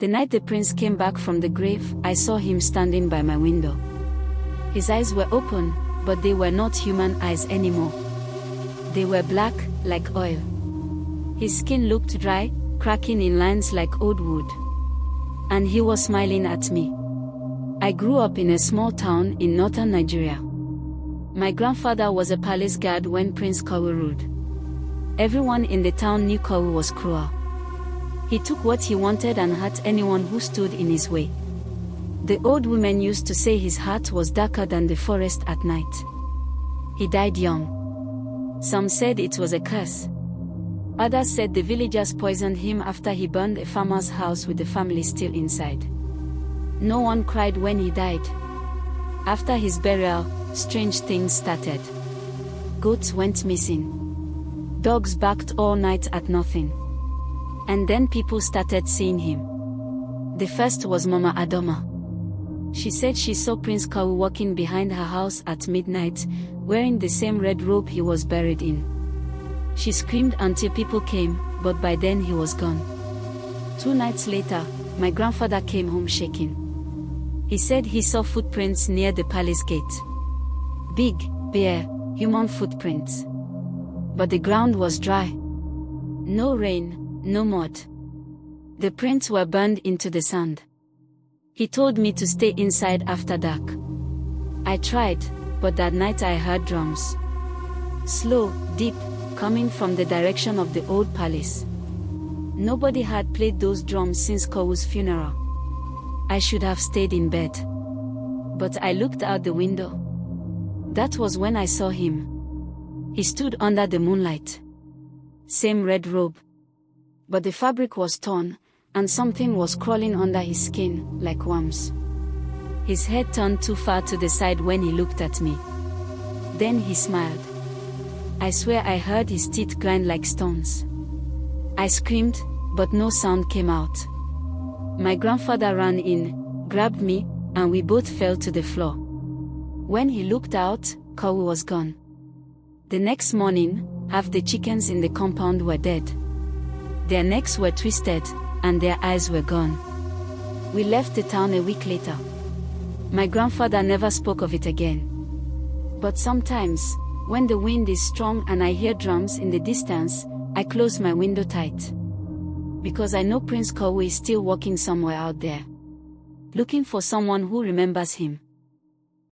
The night the prince came back from the grave, I saw him standing by my window. His eyes were open, but they were not human eyes anymore. They were black, like oil. His skin looked dry, cracking in lines like old wood. And he was smiling at me. I grew up in a small town in northern Nigeria. My grandfather was a palace guard when Prince Kawu ruled. Everyone in the town knew Kawu was cruel. He took what he wanted and hurt anyone who stood in his way. The old women used to say his heart was darker than the forest at night. He died young. Some said it was a curse. Others said the villagers poisoned him after he burned a farmer's house with the family still inside. No one cried when he died. After his burial, strange things started. Goats went missing. Dogs barked all night at nothing. And then people started seeing him. The first was Mama Adoma. She said she saw Prince Kawu walking behind her house at midnight, wearing the same red robe he was buried in. She screamed until people came, but by then he was gone. 2 nights later, my grandfather came home shaking. He said he saw footprints near the palace gate. Big, bare, human footprints. But the ground was dry. No rain, no mud. The prints were burned into the sand. He told me to stay inside after dark. I tried, but that night I heard drums. Slow, deep, coming from the direction of the old palace. Nobody had played those drums since Kawu's funeral. I should have stayed in bed. But I looked out the window. That was when I saw him. He stood under the moonlight. Same red robe. But the fabric was torn, and something was crawling under his skin, like worms. His head turned too far to the side when he looked at me. Then he smiled. I swear I heard his teeth grind like stones. I screamed, but no sound came out. My grandfather ran in, grabbed me, and we both fell to the floor. When he looked out, Kawu was gone. The next morning, half the chickens in the compound were dead. Their necks were twisted, and their eyes were gone. We left the town a week later. My grandfather never spoke of it again. But sometimes, when the wind is strong and I hear drums in the distance, I close my window tight. Because I know Prince Kawu is still walking somewhere out there, looking for someone who remembers him.